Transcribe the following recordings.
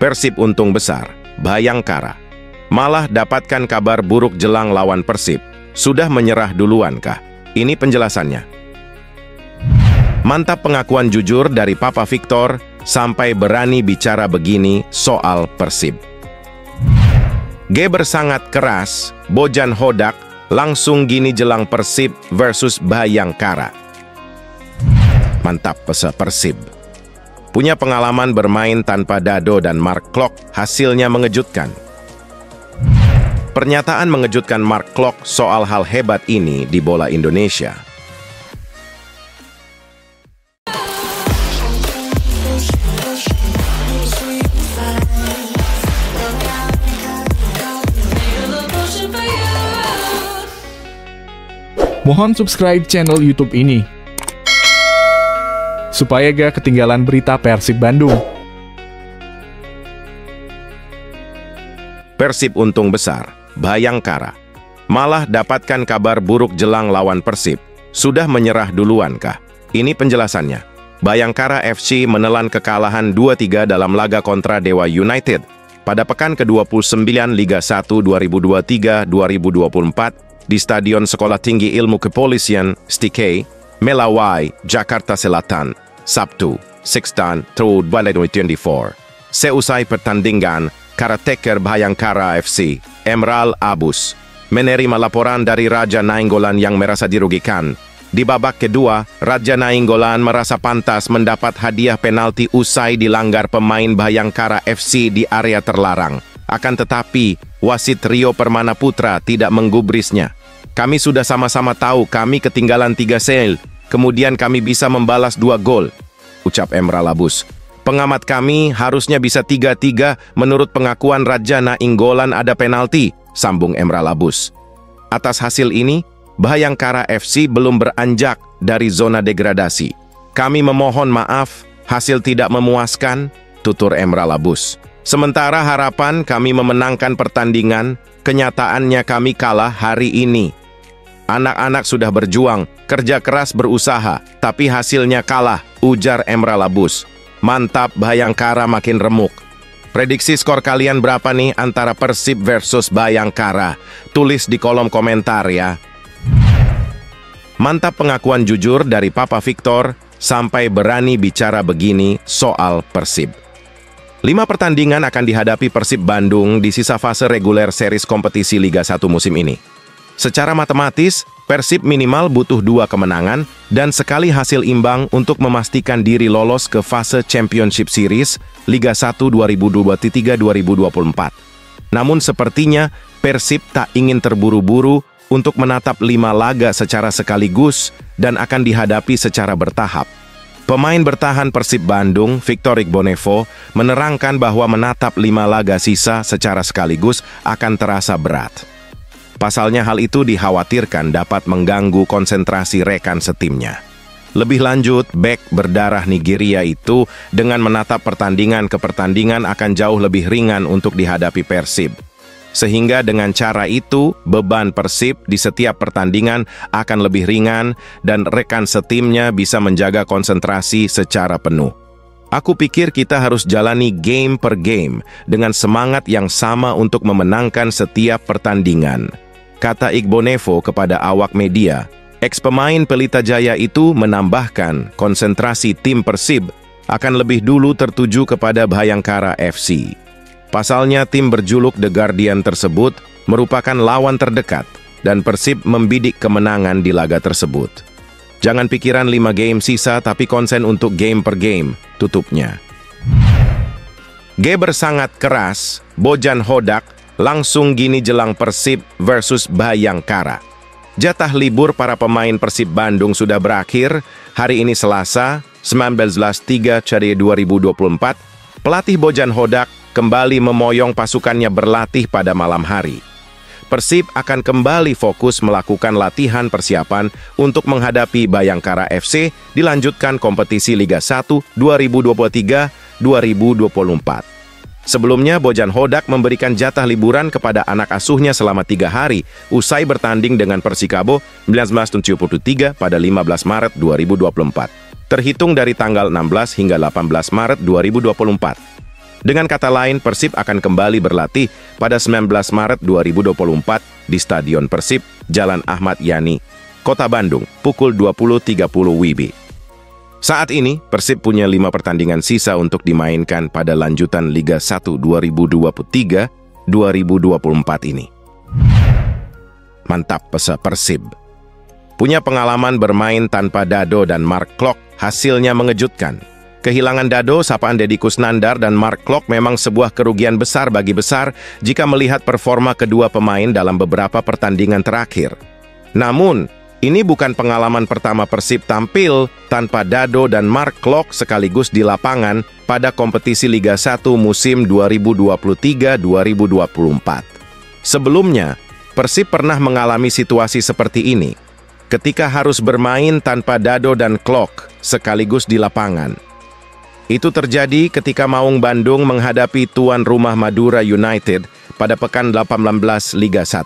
Persib untung besar, Bhayangkara. Malah dapatkan kabar buruk jelang lawan Persib. Sudah menyerah duluan kah? Ini penjelasannya. Mantap pengakuan jujur dari Papa Victor, sampai berani bicara begini soal Persib. Geber sangat keras, Bojan Hodak, langsung gini jelang Persib versus Bhayangkara. Mantap pesa Persib. Punya pengalaman bermain tanpa Dado dan Mark Klok, hasilnya mengejutkan. Pernyataan mengejutkan Mark Klok soal hal hebat ini di bola Indonesia. Mohon subscribe channel YouTube ini, supaya gak ketinggalan berita Persib Bandung. Persib untung besar, Bhayangkara. Malah dapatkan kabar buruk jelang lawan Persib. Sudah menyerah duluan kah? Ini penjelasannya. Bhayangkara FC menelan kekalahan 2-3 dalam laga kontra Dewa United pada pekan ke-29 Liga 1 2023-2024 di Stadion Sekolah Tinggi Ilmu Kepolisian, STIKE, Melawai, Jakarta Selatan, Sabtu, 6 2024. Seusai pertandingan, karateka Bhayangkara FC, Emral Abus, menerima laporan dari Raja Nainggolan yang merasa dirugikan. Di babak kedua, Raja Nainggolan merasa pantas mendapat hadiah penalti usai dilanggar pemain Bhayangkara FC di area terlarang. Akan tetapi, wasit Rio Permana Putra tidak menggubrisnya. Kami sudah sama-sama tahu kami ketinggalan 3-0, kemudian kami bisa membalas 2 gol, ucap Emral Abus. Pengamat kami harusnya bisa 3-3 menurut pengakuan Raja Nainggolan ada penalti, sambung Emral Abus. Atas hasil ini, Bhayangkara FC belum beranjak dari zona degradasi. Kami memohon maaf, hasil tidak memuaskan, tutur Emral Abus. Sementara harapan kami memenangkan pertandingan, kenyataannya kami kalah hari ini. Anak-anak sudah berjuang, kerja keras berusaha, tapi hasilnya kalah, ujar Emral Abus. Mantap, Bhayangkara makin remuk. Prediksi skor kalian berapa nih antara Persib versus Bhayangkara? Tulis di kolom komentar ya. Mantap pengakuan jujur dari Papa Victor, sampai berani bicara begini soal Persib. 5 pertandingan akan dihadapi Persib Bandung di sisa fase reguler series kompetisi Liga 1 musim ini. Secara matematis, Persib minimal butuh 2 kemenangan dan sekali hasil imbang untuk memastikan diri lolos ke fase Championship Series Liga 1 2023-2024. Namun sepertinya Persib tak ingin terburu-buru untuk menatap 5 laga secara sekaligus dan akan dihadapi secara bertahap. Pemain bertahan Persib Bandung, Victor Igbonevo, menerangkan bahwa menatap 5 laga sisa secara sekaligus akan terasa berat. Pasalnya hal itu dikhawatirkan dapat mengganggu konsentrasi rekan setimnya. Lebih lanjut, bek berdarah Nigeria itu dengan menatap pertandingan ke pertandingan akan jauh lebih ringan untuk dihadapi Persib. Sehingga dengan cara itu, beban Persib di setiap pertandingan akan lebih ringan dan rekan setimnya bisa menjaga konsentrasi secara penuh. Aku pikir kita harus jalani game per game dengan semangat yang sama untuk memenangkan setiap pertandingan, kata Igbonevo kepada awak media. Ex-pemain Pelita Jaya itu menambahkan konsentrasi tim Persib akan lebih dulu tertuju kepada Bhayangkara FC. Pasalnya tim berjuluk The Guardian tersebut merupakan lawan terdekat dan Persib membidik kemenangan di laga tersebut. Jangan pikiran 5 game sisa tapi konsen untuk game per game, tutupnya. Geber sangat keras, Bojan Hodak, langsung gini jelang Persib versus Bhayangkara. Jatah libur para pemain Persib Bandung sudah berakhir. Hari ini Selasa, 19/3 2024, pelatih Bojan Hodak kembali memoyong pasukannya berlatih pada malam hari. Persib akan kembali fokus melakukan latihan persiapan untuk menghadapi Bhayangkara FC dilanjutkan kompetisi Liga 1 2023-2024. Sebelumnya, Bojan Hodak memberikan jatah liburan kepada anak asuhnya selama 3 hari usai bertanding dengan Persikabo 1973 pada 15 Maret 2024. Terhitung dari tanggal 16 hingga 18 Maret 2024. Dengan kata lain, Persib akan kembali berlatih pada 19 Maret 2024 di Stadion Persib, Jalan Ahmad Yani, Kota Bandung, pukul 20.30 WIB. Saat ini, Persib punya 5 pertandingan sisa untuk dimainkan pada lanjutan Liga 1 2023-2024 ini. Mantap Persib. Punya pengalaman bermain tanpa Dado dan Mark Klok, hasilnya mengejutkan. Kehilangan Dado, sapaan Deddy Kusnandar, dan Mark Klok memang sebuah kerugian besar bagi Besar jika melihat performa kedua pemain dalam beberapa pertandingan terakhir. Namun, ini bukan pengalaman pertama Persib tampil tanpa Dado dan Mark Klok sekaligus di lapangan pada kompetisi Liga 1 musim 2023-2024. Sebelumnya, Persib pernah mengalami situasi seperti ini, ketika harus bermain tanpa Dado dan Klok sekaligus di lapangan. Itu terjadi ketika Maung Bandung menghadapi tuan rumah Madura United pada pekan 18 Liga 1.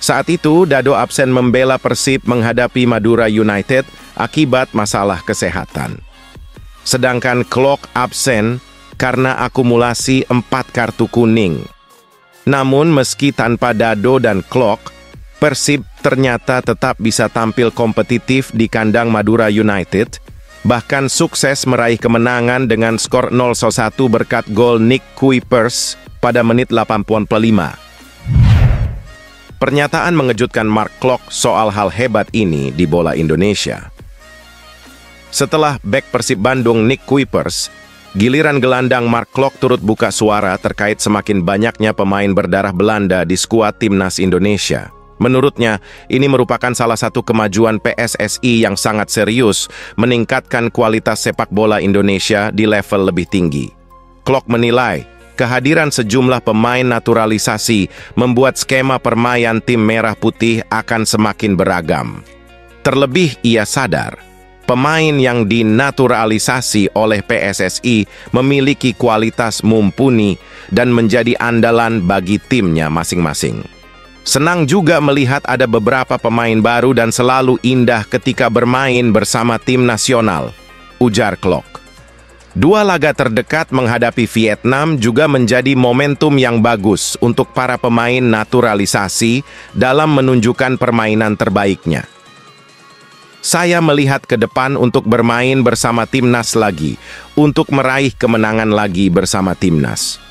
Saat itu, Dado absen membela Persib menghadapi Madura United akibat masalah kesehatan. Sedangkan Klok absen karena akumulasi 4 kartu kuning. Namun meski tanpa Dado dan Klok, Persib ternyata tetap bisa tampil kompetitif di kandang Madura United, bahkan sukses meraih kemenangan dengan skor 0-1 berkat gol Nick Kuipers pada menit 85. Pernyataan mengejutkan Mark Klok soal hal hebat ini di bola Indonesia. Setelah bek Persib Bandung Nick Kuipers, giliran gelandang Mark Klok turut buka suara terkait semakin banyaknya pemain berdarah Belanda di skuad timnas Indonesia. Menurutnya, ini merupakan salah satu kemajuan PSSI yang sangat serius meningkatkan kualitas sepak bola Indonesia di level lebih tinggi. Klok menilai, kehadiran sejumlah pemain naturalisasi membuat skema permainan tim merah putih akan semakin beragam. Terlebih ia sadar, pemain yang dinaturalisasi oleh PSSI memiliki kualitas mumpuni dan menjadi andalan bagi timnya masing-masing. Senang juga melihat ada beberapa pemain baru dan selalu indah ketika bermain bersama tim nasional, ujar Klok. 2 laga terdekat menghadapi Vietnam juga menjadi momentum yang bagus untuk para pemain naturalisasi dalam menunjukkan permainan terbaiknya. Saya melihat ke depan untuk bermain bersama timnas lagi, untuk meraih kemenangan lagi bersama timnas.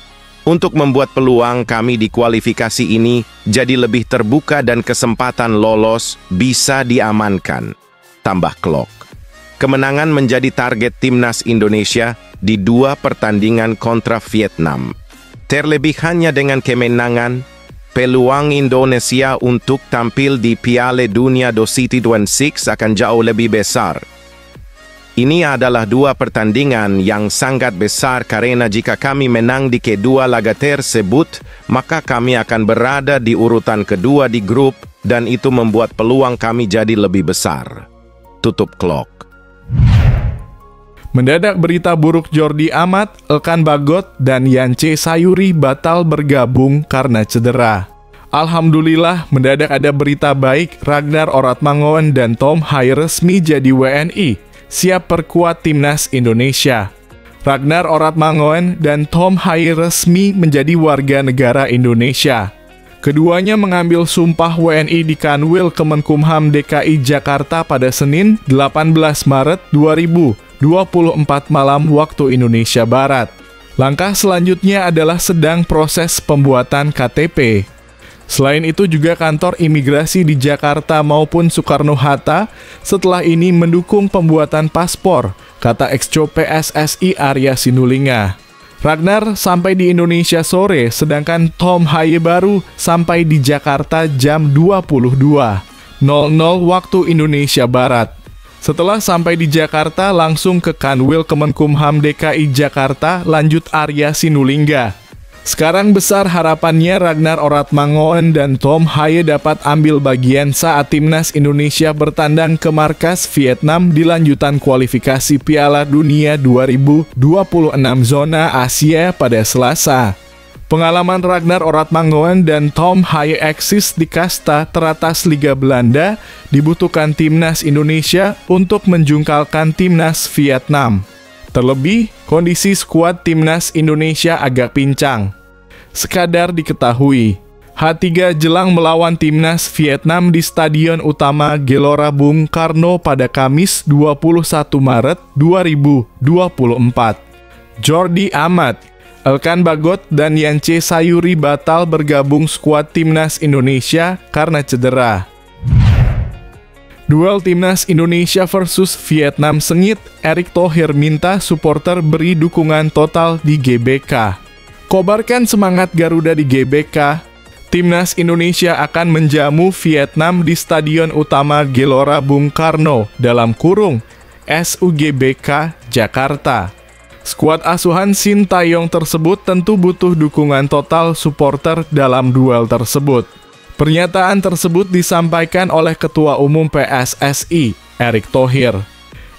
Untuk membuat peluang kami di kualifikasi ini jadi lebih terbuka dan kesempatan lolos bisa diamankan, tambah Klok. Kemenangan menjadi target timnas Indonesia di 2 pertandingan kontra Vietnam. Terlebihnya dengan kemenangan, peluang Indonesia untuk tampil di Piala Dunia 2026 akan jauh lebih besar. Ini adalah 2 pertandingan yang sangat besar karena jika kami menang di kedua laga tersebut, maka kami akan berada di urutan kedua di grup dan itu membuat peluang kami jadi lebih besar. Tutup Klok. Mendadak berita buruk Jordi Amat, Elkan Bagot, dan Yance Sayuri batal bergabung karena cedera. Alhamdulillah, mendadak ada berita baik, Ragnar Oratmangoen dan Tom Hai resmi jadi WNI. Siap perkuat timnas Indonesia. Ragnar Oratmangoen dan Tom Hai resmi menjadi warga negara Indonesia. Keduanya mengambil sumpah WNI di Kanwil Kemenkumham DKI Jakarta pada Senin 18 Maret 2024 malam waktu Indonesia Barat. Langkah selanjutnya adalah sedang proses pembuatan KTP. Selain itu juga kantor imigrasi di Jakarta maupun Soekarno-Hatta setelah ini mendukung pembuatan paspor, kata Exco PSSI Arya Sinulinga. Ragnar sampai di Indonesia sore, sedangkan Tom Hai baru sampai di Jakarta jam 22.00 waktu Indonesia Barat. Setelah sampai di Jakarta, langsung ke Kanwil Kemenkumham DKI Jakarta, lanjut Arya Sinulinga. Sekarang besar harapannya Ragnar Oratmangoen dan Tom Hai dapat ambil bagian saat timnas Indonesia bertandang ke markas Vietnam di lanjutan kualifikasi Piala Dunia 2026 zona Asia pada Selasa. Pengalaman Ragnar Oratmangoen dan Tom Hai eksis di kasta teratas Liga Belanda dibutuhkan timnas Indonesia untuk menjungkalkan timnas Vietnam. Terlebih, kondisi skuad timnas Indonesia agak pincang. Sekadar diketahui, H3 jelang melawan timnas Vietnam di Stadion Utama Gelora Bung Karno pada Kamis 21 Maret 2024. Jordi Amat, Elkan Bagot, dan Yance Sayuri batal bergabung skuad timnas Indonesia karena cedera. Duel timnas Indonesia versus Vietnam sengit, Erick Thohir minta supporter beri dukungan total di GBK. Kobarkan semangat Garuda di GBK. Timnas Indonesia akan menjamu Vietnam di Stadion Utama Gelora Bung Karno (SUGBK) Jakarta. Skuad asuhan Sintayong tersebut tentu butuh dukungan total supporter dalam duel tersebut. Pernyataan tersebut disampaikan oleh Ketua Umum PSSI, Erick Thohir.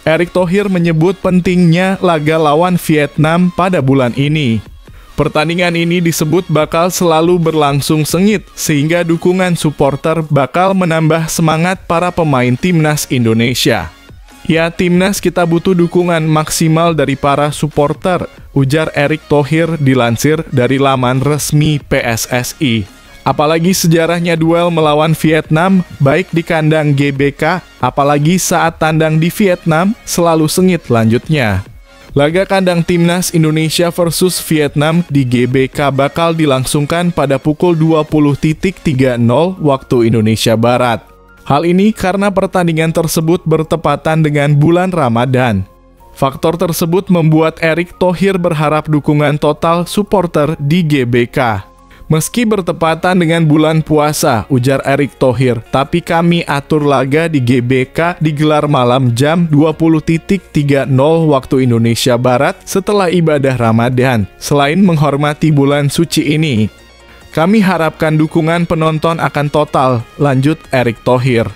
Erick Thohir menyebut pentingnya laga lawan Vietnam pada bulan ini. Pertandingan ini disebut bakal selalu berlangsung sengit, sehingga dukungan supporter bakal menambah semangat para pemain timnas Indonesia. Ya, timnas kita butuh dukungan maksimal dari para supporter, ujar Erick Thohir dilansir dari laman resmi PSSI. Apalagi sejarahnya duel melawan Vietnam, baik di kandang GBK, apalagi saat tandang di Vietnam, selalu sengit lanjutnya. Laga kandang timnas Indonesia versus Vietnam di GBK bakal dilangsungkan pada pukul 20.30 waktu Indonesia Barat. Hal ini karena pertandingan tersebut bertepatan dengan bulan Ramadan. Faktor tersebut membuat Erick Thohir berharap dukungan total supporter di GBK. Meski bertepatan dengan bulan puasa, ujar Erick Thohir, tapi kami atur laga di GBK digelar malam jam 20.30 waktu Indonesia Barat setelah ibadah Ramadan. Selain menghormati bulan suci ini, kami harapkan dukungan penonton akan total, lanjut Erick Thohir.